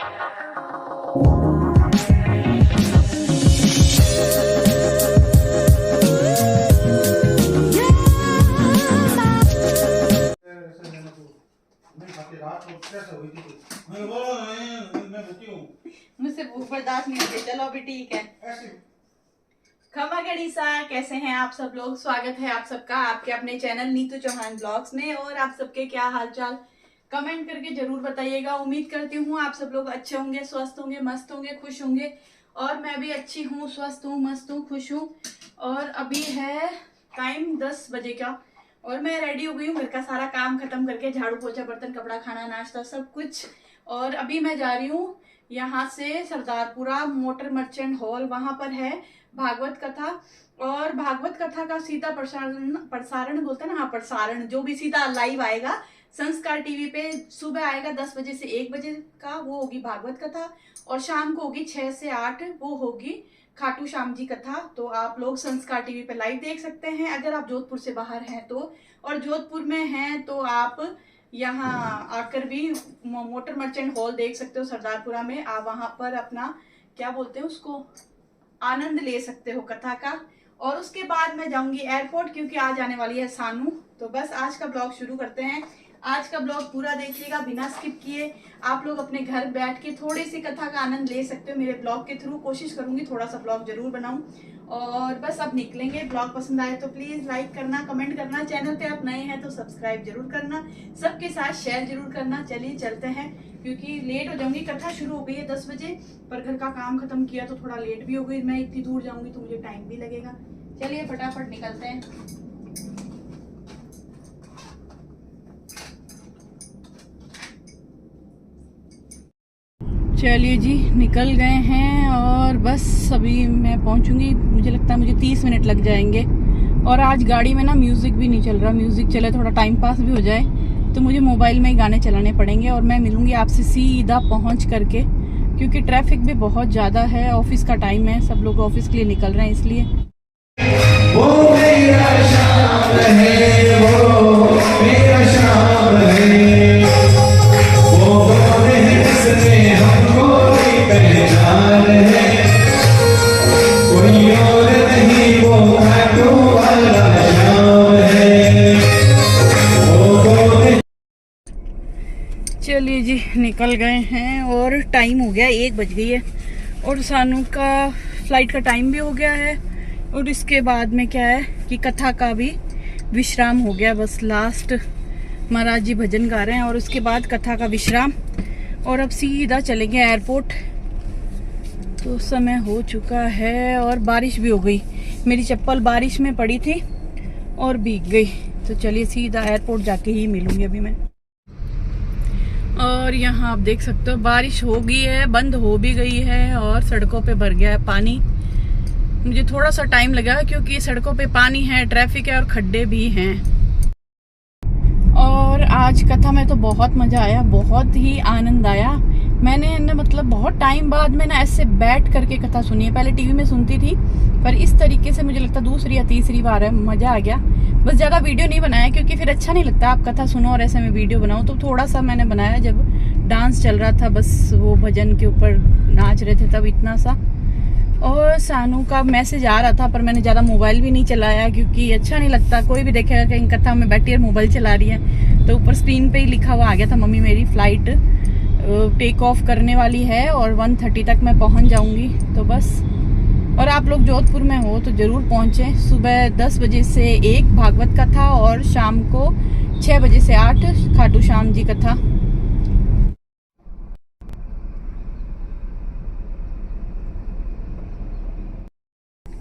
मुझसे भूख बर्दाश्त नहीं होती। चलो अभी ठीक है। खमा गणिसा, कैसे हैं आप सब लोग? स्वागत है आप सबका आपके अपने चैनल नीतू चौहान ब्लॉग्स में। और आप सबके क्या हालचाल कमेंट करके जरूर बताइएगा। उम्मीद करती हूँ आप सब लोग अच्छे होंगे, स्वस्थ होंगे, मस्त होंगे, खुश होंगे। और मैं भी अच्छी हूँ, स्वस्थ हूँ, मस्त हूँ, खुश हूँ। और अभी है टाइम 10 बजे का और मैं रेडी हो गई हूँ। घर का सारा काम खत्म करके, झाड़ू पोछा, बर्तन, कपड़ा, खाना, नाश्ता सब कुछ। और अभी मैं जा रही हूँ यहाँ से सरदारपुरा मोटर मर्चेंट हॉल, वहां पर है भागवत कथा। और भागवत कथा का सीधा प्रसारण बोलते हैं ना, हाँ प्रसारण, जो भी सीधा लाइव आएगा संस्कार टीवी पे सुबह आएगा 10 बजे से 1 बजे का, वो होगी भागवत कथा। और शाम को होगी 6 से 8, वो होगी खाटू श्याम जी कथा। तो आप लोग संस्कार टीवी पे लाइव देख सकते हैं अगर आप जोधपुर से बाहर हैं तो। और जोधपुर में हैं तो आप यहाँ आकर भी मोटर मर्चेंट हॉल देख सकते हो सरदारपुरा में। आप वहां पर अपना क्या बोलते हैं उसको, आनंद ले सकते हो कथा का। और उसके बाद मैं जाऊंगी एयरपोर्ट, क्योंकि आज आने वाली है सानू। तो बस आज का ब्लॉग शुरू करते हैं। आज का ब्लॉग पूरा देखिएगा बिना स्किप किए। आप लोग अपने घर बैठ के थोड़ी सी कथा का आनंद ले सकते हो मेरे ब्लॉग के थ्रू। कोशिश करूंगी थोड़ा सा ब्लॉग जरूर बनाऊं। और बस अब निकलेंगे। ब्लॉग पसंद आए तो प्लीज लाइक करना, कमेंट करना, चैनल पे आप नए हैं तो सब्सक्राइब जरूर करना, सबके साथ शेयर जरूर करना। चलिए चलते हैं, क्योंकि लेट हो जाऊंगी। कथा शुरू हो गई है 10 बजे, पर घर का काम खत्म किया तो थोड़ा लेट भी हो गई। मैं इतनी दूर जाऊंगी तो मुझे टाइम भी लगेगा। चलिए फटाफट निकलते हैं। चलिए जी, निकल गए हैं और बस अभी मैं पहुंचूंगी। मुझे लगता है मुझे 30 मिनट लग जाएंगे। और आज गाड़ी में ना म्यूजिक भी नहीं चल रहा। म्यूजिक चले थोड़ा टाइम पास भी हो जाए, तो मुझे मोबाइल में ही गाने चलाने पड़ेंगे। और मैं मिलूंगी आपसे सीधा पहुंच करके, क्योंकि ट्रैफिक भी बहुत ज्यादा है। ऑफिस का टाइम है, सब लोग ऑफिस के लिए निकल रहे हैं, इसलिए। वो मेरा शाम है, वो मेरा शाम है, वो जिसने हमको पहचान है, कोई और नहीं, वो खाटू वाला शाम है, वो। चलिए जी, निकल गए हैं और टाइम हो गया, 1 बज गई है। और सानू का फ्लाइट का टाइम भी हो गया है। और इसके बाद में क्या है कि कथा का भी विश्राम हो गया। बस लास्ट महाराज जी भजन गा रहे हैं और उसके बाद कथा का विश्राम। और अब सीधा चलेंगे एयरपोर्ट। तो समय हो चुका है और बारिश भी हो गई। मेरी चप्पल बारिश में पड़ी थी और भीग गई। तो चलिए सीधा एयरपोर्ट जाके ही मिलूंगी अभी मैं। और यहाँ आप देख सकते हो बारिश हो गई है, बंद हो भी गई है और सड़कों पे भर गया है पानी। मुझे थोड़ा सा टाइम लगा क्योंकि सड़कों पे पानी है, ट्रैफिक है और खड्डे भी हैं। और आज कथा में तो बहुत मजा आया, बहुत ही आनंद आया। मैंने ना मतलब बहुत टाइम बाद में ना ऐसे बैठ करके कथा सुनी है। पहले टीवी में सुनती थी, पर इस तरीके से मुझे लगता दूसरी या तीसरी बार है। मजा आ गया। बस ज्यादा वीडियो नहीं बनाया क्योंकि फिर अच्छा नहीं लगता आप कथा सुनो और ऐसे में वीडियो बनाओ। तो थोड़ा सा मैंने बनाया जब डांस चल रहा था, बस वो भजन के ऊपर नाच रहे थे तब, इतना सा। और सानू का मैसेज आ रहा था, पर मैंने ज़्यादा मोबाइल भी नहीं चलाया क्योंकि अच्छा नहीं लगता। कोई भी देखेगा कहीं कथा में बैठी है मोबाइल चला रही है। तो ऊपर स्क्रीन पे ही लिखा हुआ आ गया था, मम्मी मेरी फ्लाइट टेक ऑफ करने वाली है और 1:30 तक मैं पहुंच जाऊंगी। तो बस। और आप लोग जोधपुर में हो तो ज़रूर पहुँचें। सुबह 10 बजे से 1 भागवत कथा और शाम को 6 बजे से 8 खाटू श्याम जी कथा।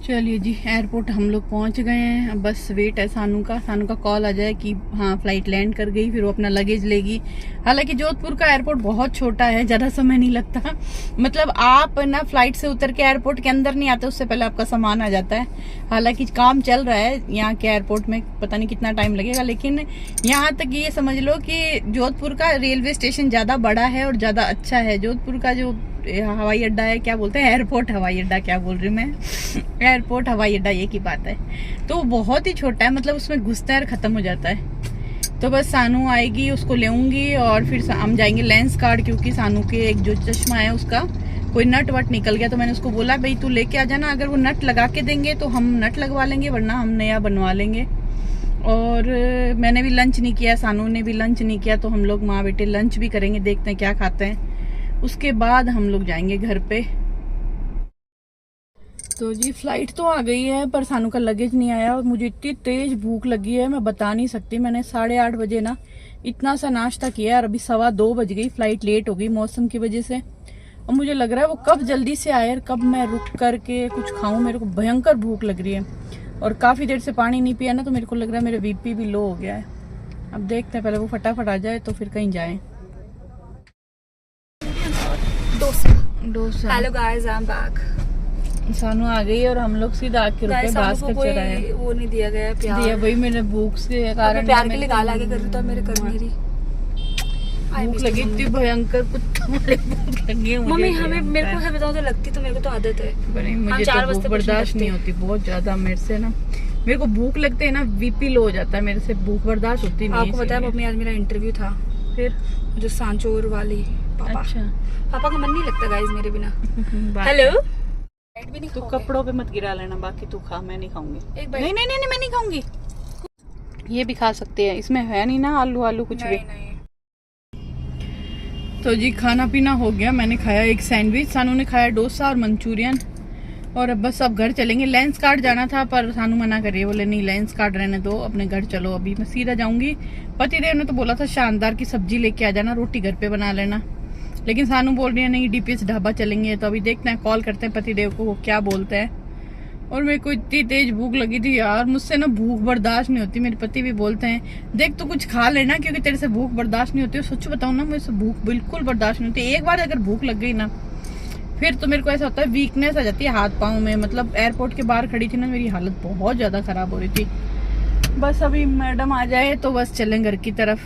चलिए जी, एयरपोर्ट हम लोग पहुंच गए हैं। अब बस वेट है सानू का कॉल आ जाए कि हाँ फ्लाइट लैंड कर गई, फिर वो अपना लगेज लेगी। हालांकि जोधपुर का एयरपोर्ट बहुत छोटा है, ज़्यादा समय नहीं लगता। मतलब आप ना फ्लाइट से उतर के एयरपोर्ट के अंदर नहीं आते, उससे पहले आपका सामान आ जाता है। हालांकि काम चल रहा है यहाँ के एयरपोर्ट में, पता नहीं कितना टाइम लगेगा। लेकिन यहाँ तक ये समझ लो कि जोधपुर का रेलवे स्टेशन ज़्यादा बड़ा है और ज़्यादा अच्छा है। जोधपुर का जो हवाई अड्डा है, क्या बोलते हैं, एयरपोर्ट हवाई अड्डा, क्या बोल रही हूँ मैं, एयरपोर्ट हवाई अड्डा, ये की बात है। तो बहुत ही छोटा है, मतलब उसमें घुसता है और खत्म हो जाता है। तो बस सानू आएगी, उसको लेऊंगी और फिर हम जाएंगे लेंस कार्ड, क्योंकि सानू के एक जो चश्मा है उसका कोई नट वट निकल गया। तो मैंने उसको बोला भाई तू लेके आ जाना, अगर वो नट लगा के देंगे तो हम नट लगवा लेंगे, वरना हम नया बनवा लेंगे। और मैंने भी लंच नहीं किया, सानू ने भी लंच नहीं किया, तो हम लोग माँ बेटे लंच भी करेंगे, देखते हैं क्या खाते हैं, उसके बाद हम लोग जाएंगे घर पे। तो जी फ्लाइट तो आ गई है, पर सानू का लगेज नहीं आया और मुझे इतनी तेज भूख लगी है मैं बता नहीं सकती। मैंने 8:30 बजे ना इतना सा नाश्ता किया और अभी 2:15 बज गई, फ्लाइट लेट हो गई मौसम की वजह से। और मुझे लग रहा है वो कब जल्दी से आए और कब मैं रुक करके कुछ खाऊं, मेरे को भयंकर भूख लग रही है। और काफ़ी देर से पानी नहीं पिया ना, तो मेरे को लग रहा है मेरा बीपी भी लो हो गया है। अब देखते हैं, पहले वो फटाफट आ जाए तो फिर कहीं जाएं। Dosa. Hello guys, I am back. सानू आ गई और हम लोग सीधा आके रुके, बास कर चढ़ाया, वो नहीं दिया गया प्यार दिया भाई मेरे भूख से कारण, प्यार के लिए गाल आगे कर रही तो मेरे कर नहीं रही। भूख लगी इतनी भयंकर, कुत्ता वाली भूख लगी है मम्मी। हमें मेरे को बताओ तो लगती, तो मेरे को तो आदत है, मुझे तो भूख बर्दाश्त नहीं होती बहुत ज्यादा मेरे से ना। मेरे को भूख लगते है ना, बीपी लो हो जाता है मेरे से, भूख बर्दाश्त होती नहीं। आपको पता है मम्मी, आज मेरा इंटरव्यू था, फिर जो सांचोर वाली पापा। अच्छा, पापा का मन नहीं लगता गाइस मेरे बिना। हेलो, भी नहीं तू कपड़ों पे मत गिरा लेना, बाकी तू खा, मैं नहीं खाऊंगी। नहीं नहीं नहीं मैं नहीं खाऊंगी। ये भी खा सकते हैं, इसमें है नहीं ना आलू कुछ भी। तो जी खाना पीना हो गया, मैंने खाया एक सैंडविच, सानू ने खाया डोसा और मंचूरियन। और अब बस अब घर चलेंगे। लेंस कार्ड जाना था पर सानू मना कर रही है, बोले नहीं लेंस कार्ड रहने दो, अपने घर चलो। अभी मैं सीधा जाऊंगी। पतिदेव ने तो बोला था शानदार की सब्जी लेके आ जाना, रोटी घर पे बना लेना, लेकिन सानू बोल रही है नहीं डीपीएस ढाबा चलेंगे। तो अभी देखते हैं, कॉल करते हैं पतिदेव को, वो क्या बोलते हैं। और मेरे को इतनी तेज भूख लगी थी यार, मुझसे ना भूख बर्दाश्त नहीं होती। मेरे पति भी बोलते हैं देख तो कुछ खा लेना, क्योंकि तेरे से भूख बर्दाश्त नहीं होती। और सच बताऊं ना, मुझसे भूख बिल्कुल बर्दाश्त नहीं होती। एक बार अगर भूख लग गई ना, फिर तो मेरे को ऐसा होता है वीकनेस आ जाती है हाथ पाँव में। मतलब एयरपोर्ट के बाहर खड़ी थी ना, मेरी हालत बहुत ज्यादा खराब हो रही थी। बस अभी मैडम आ जाए तो बस चलें घर की तरफ।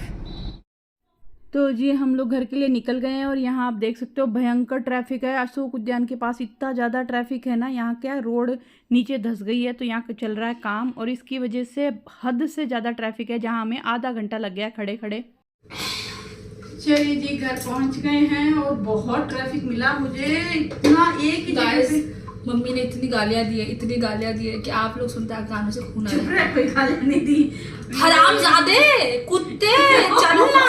तो जी हम लोग घर के लिए निकल गए हैं और यहाँ आप देख सकते हो भयंकर ट्रैफिक है। अशोक उद्यान के पास इतना ज़्यादा ट्रैफिक है ना, यहाँ क्या रोड नीचे धंस गई है, तो यहाँ चल रहा है काम और इसकी वजह से हद से ज़्यादा ट्रैफिक है, जहाँ हमें आधा घंटा लग गया खड़े खड़े। चलिए जी घर पहुँच गए हैं और बहुत ट्रैफिक मिला मुझे, इतना एक ही जगह पे। मम्मी ने इतनी गालियां दी है कि आप लोग सुनते हैं कानों से खून आ चुप रह, कोई गालियां नहीं दी। हरामजादे कुत्ते चलना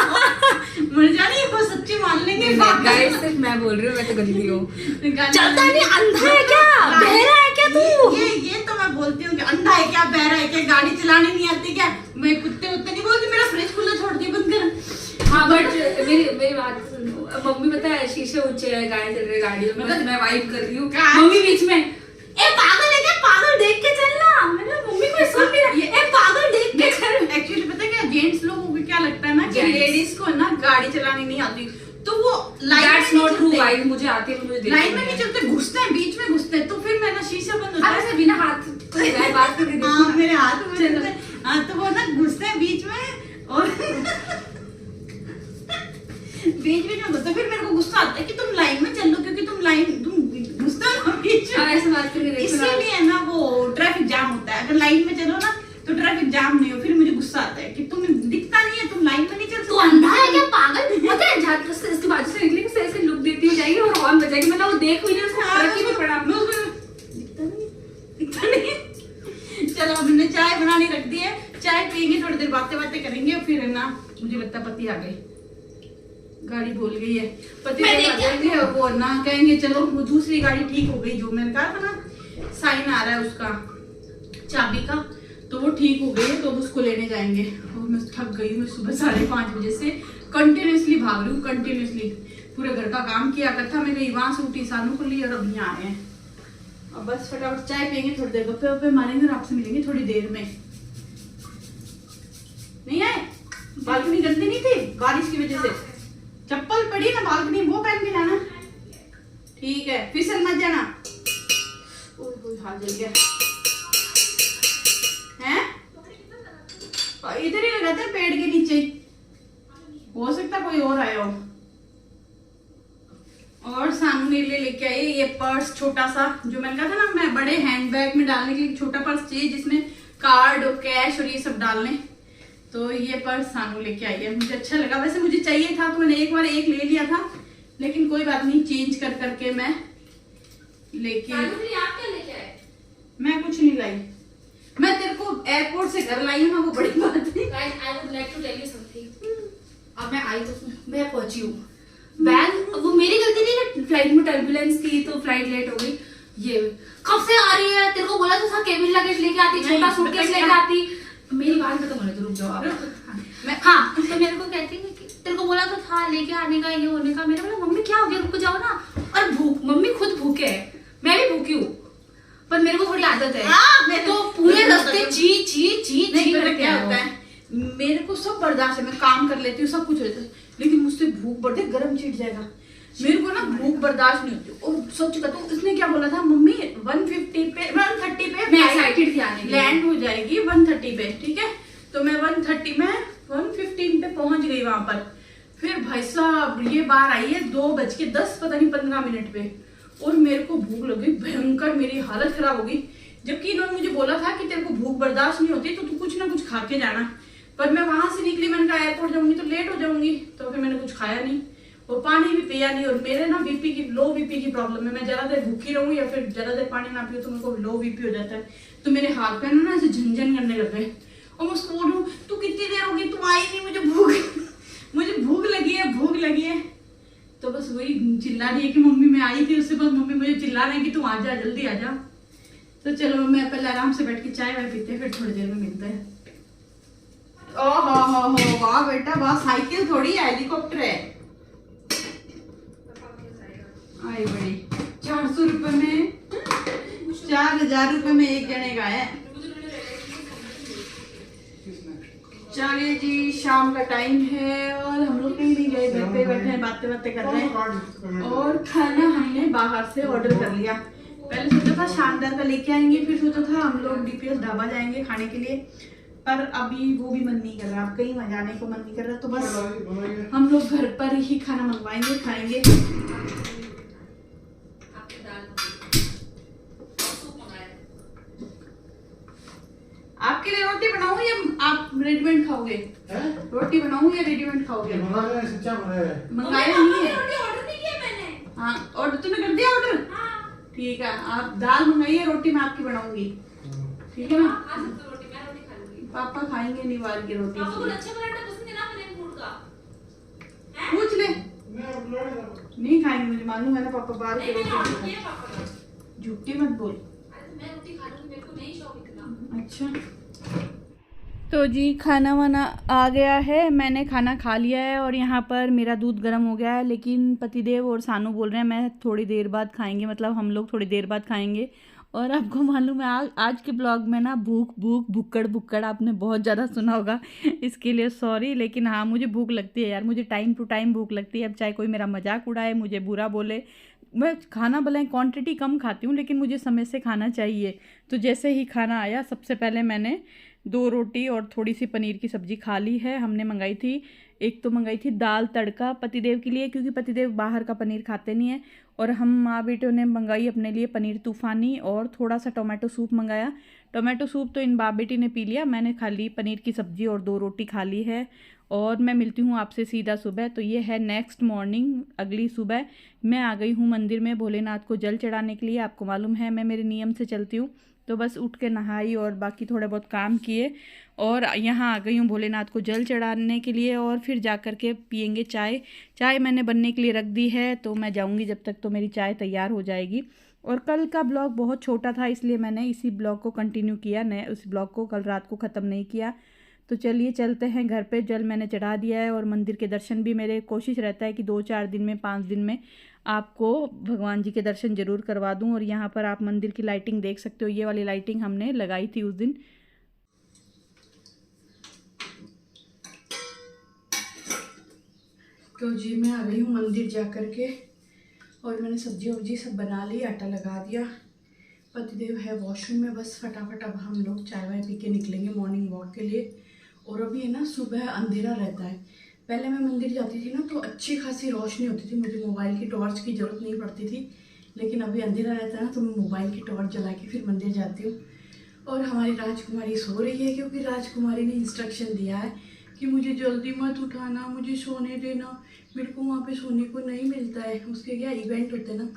मर जानी, वो सच्ची मान लेंगे। गाइस सिर्फ मैं बोल रही हूँ, मैं तो गंदी हूँ। चलता नहीं, अंधा है क्या, बहरा है क्या तू? ये तो मैं बोलती हूँ कि अंधा है क्या, बहरा है क्या, गाड़ी चलाने नहीं आती क्या। मैं कुत्ते उत्ते नहीं बोलती, मेरा फ्रिज खुला छोड़ दिया बंद कर। हाँ बट मेरी बात सुनो, मम्मी पता है शीशे ऊंचे है, गाड़ी चल रही गाड़ियों में, मैं वाइब कर रही हूँ, मम्मी बीच में ए पागल है क्या, पागल देख के चलना। मैंने मम्मी को सुन भी रही है, ए पागल देख के चल। एक्चुअली पता है क्या, जेंट्स लोगों को क्या लगता है ना कि लेडीज को ना गाड़ी चलानी नहीं आती, तो वो दैट्स नॉट ट्रू गाइस, मुझे आती है, मुझे लाइन में नहीं चलते, घुसते हैं, बीच में घुसते हैं, तो फिर मैं ना शीशा बंद होता है बिना हाथ बात कर रही हूँ, मेरे हाथ में हाँ, तो वो ना घुसते हैं बीच में और बीच में जो होता, फिर मेरे को गुस्सा आता है कि तुम लाइन में चल लो, क्योंकि तुम घुसते हो ना बीच में, ऐसे बात करके इसीलिए ना वो ट्रैफिक जाम होता है। अगर लाइन में चलो ना तो ट्रैफिक जाम नहीं हो, फिर मुझे गुस्सा आता है कि तुम दिखता नहीं है, तुम लाइन में नहीं चल सकते। तू अंधा है क्या, पागल पता है, झाड़ से इसके बाजू से निकली से ऐसे लुक देती हो जाएगी और हॉर्न बजाएगी, मतलब वो देख भी नहीं, उसको फर्क ही नहीं पड़ा। दिखता नहीं। चलो अब हमने चाय बनानी रख दी है, चाय पियेंगे, थोड़ी देर बातें करेंगे, और फिर ना मुझे लगता है पति आ गए, गाड़ी भूल गई है, पति देंगे वो ना कहेंगे चलो वो दूसरी गाड़ी ठीक हो गई, जो मैंने कहा था ना साइन आ रहा है उसका चाबी का, तो वो ठीक हो गई है, तो उसको लेने जाएंगे। और मैं थक गई, मैं सुबह 5:30 बजे से कंटिन्यूसली भाग रही हूँ, कंटिन्यूसली पूरे घर का काम किया करता। मैं गई वहां से उठी, सानू को ली और अब यहाँ आए हैं। अब बस फटाफट चाय पियेंगे, थोड़ी देर गप्पे वप्पे मारेंगे और आपसे मिलेंगे थोड़ी देर में। नहीं आए, बालकनी गंदी नहीं थी बारिश की वजह से, चप्पल पड़ी ना बालकनी, वो पहन के जाना, ठीक है, फिसल मत जाना। ओह हाथ जल गया हैं, इधर ही लगा था पेड़ के नीचे, हो सकता कोई और आया हो। और सानू मेरे लिए लेके आई ये पर्स छोटा सा, जो मैंने कहा था ना मैं बड़े हैंडबैग में डालने के लिए छोटा पर्स चाहिए, जिसमें कार्ड और कैश और ये सब डालने, तो ये पर्स सानू लेके आई है, मुझे अच्छा लगा। वैसे मुझे चाहिए था तो मैंने एक बार एक ले लिया था, लेकिन कोई बात नहीं, चेंज कर करके मैं लेके। आप क्या लेके आए? मैं कुछ नहीं लाई, मैं तेरे को एयरपोर्ट से घर लाई हूँ ना, वो बड़ी बात है। I would like to tell you something. अब मैं आई तो मैं पहुंची हूँ। बैग वो मेरी गलती नहीं है, फ्लाइट में टर्बुलेंस थी तो फ्लाइट लेट हो गई। ये कब से आ रही है? तेरे को बोला तो था केबिन लगेज लेके आती, छोटा सूटकेस लेके आती। मेरी बात खत्म होने तो रुक जाओ आप। हाँ तो मेरे को कहती है कि तेरे को बोला तो था लेके आने का, ये होने का। मैंने बोला मम्मी क्या हो गया, रुक जाओ ना। और भूख, मम्मी खुद भूखे है, मैं भी भूखी हूँ, पर मेरे को थोड़ी आदत है। तो पूरे रास्ते ची ची ची ची करके क्या होता है, मेरे को सब बर्दाश्त है, मैं काम कर लेती हूँ, सब कुछ होता है, लेकिन मुझसे भूख बढ़ते गरम चिट जाएगा। मेरे को ना भूख बर्दाश्त नहीं होती। और सोच चुका, तो उसने क्या बोला था मम्मी 130 पे मैं एक्साइटेड थी आने के लिए। लैंड हो जाएगी 130 पे, ठीक है। तो मैं 130 में 115 पे पहुंच गई वहां पर। फिर भाई साहब ये बार आई है 2:10 पता नहीं 15 मिनट पे, और मेरे को भूख लग गई भयंकर, मेरी हालत खराब हो गई। जबकि इन्होंने मुझे बोला था कि तेरे को भूख बर्दाश्त नहीं होती तो तू कुछ ना कुछ खा के जाना, पर मैं वहां से निकली, मैंने कहा एयरपोर्ट जाऊंगी तो लेट हो जाऊंगी, तो फिर मैंने कुछ खाया नहीं और पानी भी पिया नहीं। और मेरे ना लो बीपी की प्रॉब्लम है, मैं ज्यादा देर भूखी रहूं या फिर ज्यादा देर पानी ना पियो तो मेरे को लो बीपी हो जाता है। तो मेरे हाथ पैर ना ऐसे झंझन करने लग गए, और मैं उसको बोलूं तू कितनी देर होगी, तू आई नहीं, मुझे भूख लगी है, भूख लगी है। तो बस वही चिल्ला रही है कि मम्मी मैं आई थी, उससे बाद मम्मी मुझे चिल्ला रहे हैं कि तू आ जा, जल्दी आ जा। तो चलो मैं पहले आराम से बैठ के चाय वाय पीते हैं, फिर थोड़ी देर में मिलते हैं। ओहो वाह बेटा वाह, साइकिल थोड़ी है, हेलीकॉप्टर है। आई बड़ी 400 रुपए में, 4000 रुपए में एक जने का है। चलिए जी, शाम का टाइम है और हम लोग कहीं नहीं गए, घर पे बैठे हैं, बातें कर रहे हैं। और खाना हमने बाहर से ऑर्डर कर लिया। पहले सोचा था शानदार का लेके आएंगे, फिर सोचा था हम लोग डीपीएस ढाबा जाएंगे खाने के लिए, पर अभी वो भी मन नहीं कर रहा, अब कहीं जाने को मन नहीं कर रहा, तो बस हम लोग घर पर ही खाना मंगवाएंगे, खाएंगे। आपके लिए रोटी बनाऊं या आप रेडीमेड खाओगे? रोटी बनाऊं या रेडीमेड खाओगे? मंगाया नहीं है। ऑर्डर नहीं किया मैंने। हाँ ऑर्डर तूने कर दिया ऑर्डर? ठीक है, आप दाल मंगाइए, रोटी मैं आपकी बनाऊंगी, ठीक है ना? रोटी मैं रोटी खा लूंगी। पापा खाएंगे निवार की रोटी। पापा को अच्छा पराठा पसंद है ना प्लेन फूड का? पूछ ले। नहीं खाएंगे, मुझे मालूम है ना पापा बाहर की रोटी। झूठी मत बोल। मैं रोटी खा लूंगी, मेरे को नहीं शौक इतना। अच्छा तो जी खाना वाना आ गया है, मैंने खाना खा लिया है और यहाँ पर मेरा दूध गर्म हो गया है, लेकिन पतिदेव और सानू बोल रहे हैं मैं थोड़ी देर बाद खाएंगे, मतलब हम लोग थोड़ी देर बाद खाएंगे। और आपको मालूम है आज के ब्लॉग में ना भुक्कड़ आपने बहुत ज़्यादा सुना होगा, इसके लिए सॉरी। लेकिन हाँ मुझे भूख लगती है यार, मुझे टाइम टू टाइम भूख लगती है। अब चाहे कोई मेरा मजाक उड़ाए, मुझे बुरा बोले, मैं खाना भले क्वांटिटी कम खाती हूँ लेकिन मुझे समय से खाना चाहिए। तो जैसे ही खाना आया सबसे पहले मैंने 2 रोटी और थोड़ी सी पनीर की सब्ज़ी खा ली है। हमने मंगाई थी, एक तो मंगाई थी दाल तड़का पतिदेव के लिए, क्योंकि पतिदेव बाहर का पनीर खाते नहीं है, और हम माँ बेटों ने मंगाई अपने लिए पनीर तूफ़ानी, और थोड़ा सा टोमेटो सूप मंगाया। टोमेटो सूप तो इन बाप बेटी ने पी लिया, मैंने खा ली पनीर की सब्ज़ी और 2 रोटी खा ली है। और मैं मिलती हूँ आपसे सीधा सुबह। तो ये है नेक्स्ट मॉर्निंग, अगली सुबह मैं आ गई हूँ मंदिर में भोलेनाथ को जल चढ़ाने के लिए। आपको मालूम है मैं मेरे नियम से चलती हूँ, तो बस उठ के नहाई और बाकी थोड़े बहुत काम किए और यहाँ आ गई हूँ भोलेनाथ को जल चढ़ाने के लिए। और फिर जा कर के पियेंगे चाय। चाय मैंने बनने के लिए रख दी है, तो मैं जाऊँगी जब तक तो मेरी चाय तैयार हो जाएगी। और कल का ब्लॉग बहुत छोटा था, इसलिए मैंने इसी ब्लॉग को कंटिन्यू किया, नए उस ब्लॉग को कल रात को ख़त्म नहीं किया। तो चलिए चलते हैं घर पे, जल मैंने चढ़ा दिया है। और मंदिर के दर्शन भी मेरे कोशिश रहता है कि 2-4 दिन में 5 दिन में आपको भगवान जी के दर्शन ज़रूर करवा दूं। और यहाँ पर आप मंदिर की लाइटिंग देख सकते हो, ये वाली लाइटिंग हमने लगाई थी उस दिन। तो जी मैं आ गई हूँ मंदिर जा कर के, और मैंने सब्जी वब्जी सब बना ली, आटा लगा दिया। पतिदेव है वॉशरूम में, बस फटाफट अब हम लोग चाय वाय पी के निकलेंगे मॉर्निंग वॉक के लिए। और अभी है ना सुबह अंधेरा रहता है, पहले मैं मंदिर जाती थी ना तो अच्छी खासी रोशनी होती थी, मुझे मोबाइल की टॉर्च की ज़रूरत नहीं पड़ती थी। लेकिन अभी अंधेरा रहता है ना तो मैं मोबाइल की टॉर्च जला के फिर मंदिर जाती हूँ। और हमारी राजकुमारी सो रही है क्योंकि राजकुमारी ने इंस्ट्रक्शन दिया है कि मुझे जल्दी मत उठाना, मुझे सोने देना। मेरे को वहाँ पे सोने को नहीं मिलता है। उसके क्या इवेंट होते हैं ना,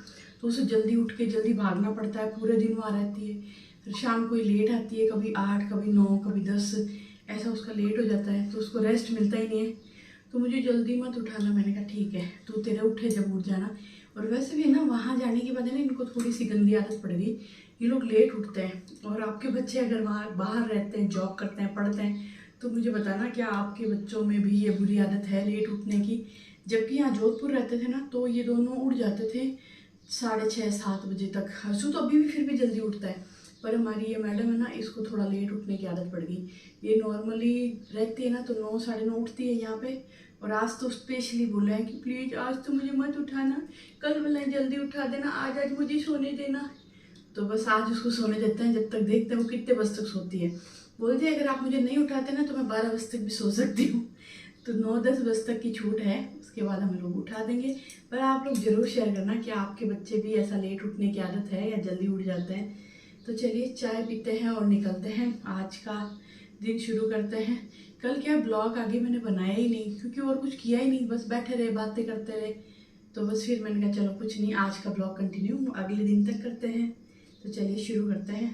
तो उसे जल्दी उठ के जल्दी भागना पड़ता है। पूरे दिन वहाँ रहती है, फिर शाम को ही लेट आती है, कभी 8, कभी 9, कभी 10, ऐसा उसका लेट हो जाता है, तो उसको रेस्ट मिलता ही नहीं है। तो मुझे जल्दी मत उठाना। मैंने कहा ठीक है, तू तेरे उठे जब उठ जाना। और वैसे भी ना, वहाँ जाने के बाद है ना, इनको थोड़ी सी गंदी आदत पड़ गई, ये लोग लेट उठते हैं। और आपके बच्चे अगर वहाँ बाहर रहते हैं, जॉब करते हैं, पढ़ते हैं, तो मुझे बताना क्या आपके बच्चों में भी ये बुरी आदत है लेट उठने की। जबकि यहाँ जोधपुर रहते थे ना, तो ये दोनों उठ जाते थे 6:30-7 बजे तक। हर्षू तो अभी भी फिर भी जल्दी उठता है, पर हमारी ये मैडम है ना, इसको थोड़ा लेट उठने की आदत पड़ गई। ये नॉर्मली रहती है ना, तो 9, 9:30 उठती है यहाँ पे। और आज तो स्पेशली बोला है कि प्लीज़ आज तो मुझे मत उठाना, कल वाला जल्दी उठा देना, आज मुझे सोने देना। तो बस आज उसको सोने देते हैं, जब तक देखते हैं वो कितने बजे तक सोती है। बोलती है अगर आप मुझे नहीं उठाते ना, तो मैं 12 बजे तक भी सो सकती हूँ। तो 9-10 बजे तक की छूट है, उसके बाद हम लोग उठा देंगे। पर आप लोग ज़रूर शेयर करना कि आपके बच्चे भी ऐसा लेट उठने की आदत है या जल्दी उठ जाते हैं। तो चलिए चाय पीते हैं और निकलते हैं, आज का दिन शुरू करते हैं। कल क्या ब्लॉग आगे मैंने बनाया ही नहीं, क्योंकि और कुछ किया ही नहीं, बस बैठे रहे, बातें करते रहे। तो बस फिर मैंने कहा चलो कुछ नहीं, आज का ब्लॉग कंटिन्यू अगले दिन तक करते हैं। तो चलिए शुरू करते हैं।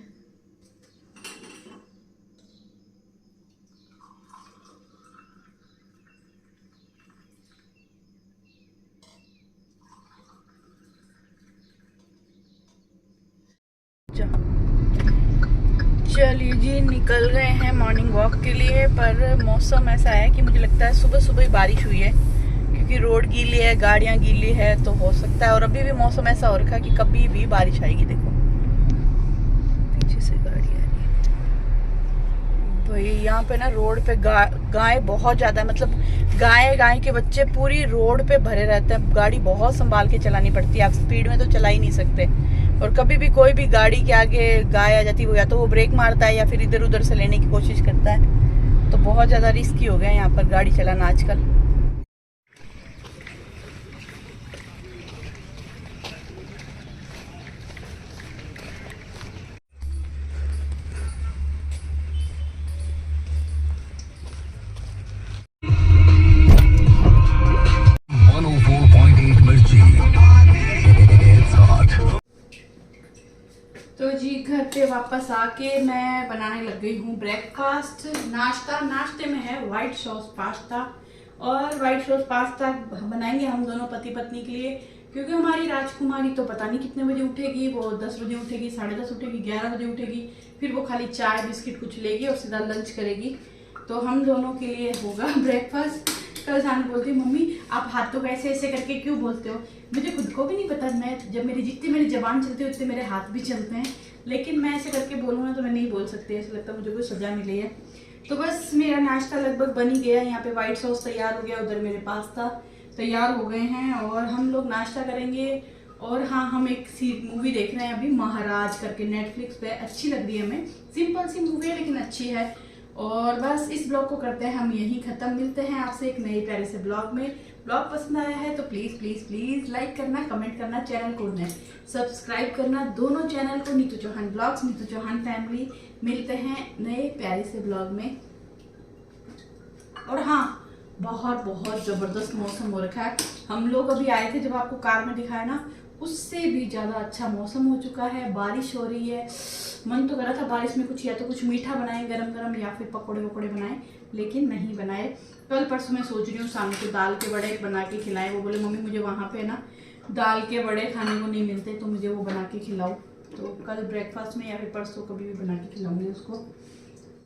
चलिए जी, निकल गए हैं मॉर्निंग वॉक के लिए। पर मौसम ऐसा है कि मुझे लगता है सुबह सुबह ही बारिश हुई है, क्योंकि रोड गीली है, गाड़ियां गीली है, तो हो सकता है। और अभी भी मौसम ऐसा हो रखा है कि कभी भी बारिश आएगी। देखो पीछे से गाड़ी आ रही है भाई। यहाँ पे ना रोड पे गाय बहुत ज्यादा है, मतलब गाय के बच्चे पूरी रोड पे भरे रहते हैं। गाड़ी बहुत संभाल के चलानी पड़ती है, आप स्पीड में तो चला ही नहीं सकते। और कभी भी कोई भी गाड़ी के आगे गाय आ जाती है, या तो वो ब्रेक मारता है या फिर इधर उधर से लेने की कोशिश करता है। तो बहुत ज़्यादा रिस्की हो गया है यहाँ पर गाड़ी चलाना आजकल। तो जी घर पे वापस आके मैं बनाने लग गई हूँ ब्रेकफास्ट, नाश्ता। नाश्ते में है व्हाइट सॉस पास्ता। और व्हाइट सॉस पास्ता बनाएंगे हम दोनों पति पत्नी के लिए, क्योंकि हमारी राजकुमारी तो पता नहीं कितने बजे उठेगी। वो 10 बजे उठेगी, 10:30 उठेगी, 11 बजे उठेगी। फिर वो खाली चाय बिस्किट कुछ लेगी और सीधा लंच करेगी। तो हम दोनों के लिए होगा ब्रेकफास्ट। कल जान बोलती मम्मी आप हाथों को ऐसे ऐसे करके क्यों बोलते हो। मुझे खुद को भी नहीं पता, मैं जब जितनी मेरी जबान चलती है उतने मेरे हाथ भी चलते हैं, लेकिन मैं ऐसे करके बोलूँ ना तो मैं नहीं बोल सकती। ऐसा लगता है मुझे कोई सजा मिली है। तो बस मेरा नाश्ता लगभग बन ही गया। यहाँ पे व्हाइट सॉस तैयार हो गया, उधर मेरे पास्ता तैयार हो गए हैं और हम लोग नाश्ता करेंगे। और हाँ, हम एक मूवी देख रहे हैं अभी, महाराज करके, नेटफ्लिक्स पे। अच्छी लग रही है हमें, सिंपल सी मूवी है लेकिन अच्छी है। और बस इस ब्लॉग को करते हैं हम यहीं खत्म। मिलते हैं आपसे एक नए प्यारे से ब्लॉग में। ब्लॉग पसंद आया है तो प्लीज प्लीज प्लीज लाइक करना, कमेंट करना, चैनल को सब्सक्राइब करना, दोनों चैनल को, नीतू चौहान ब्लॉग्स, नीतू चौहान फैमिली। मिलते हैं नए प्यारे से ब्लॉग में। और हाँ, बहुत बहुत जबरदस्त मौसम हो रखा है। हम लोग अभी आए थे, जब आपको कार में दिखाया ना, उससे भी ज्यादा अच्छा मौसम हो चुका है। बारिश हो रही है। मन तो कर रहा था बारिश में कुछ या तो कुछ मीठा बनाए गरम गरम, या फिर पकौड़े वकौड़े बनाए, लेकिन नहीं बनाए। कल परसों मैं सोच रही हूँ शाम को दाल के बड़े बना के खिलाएं। वो बोले मम्मी मुझे वहाँ पे ना दाल के बड़े खाने को नहीं मिलते, तो मुझे वो बना के खिलाओ। तो कल ब्रेकफास्ट में या फिर परसों कभी भी बना के खिलाऊंगी उसको।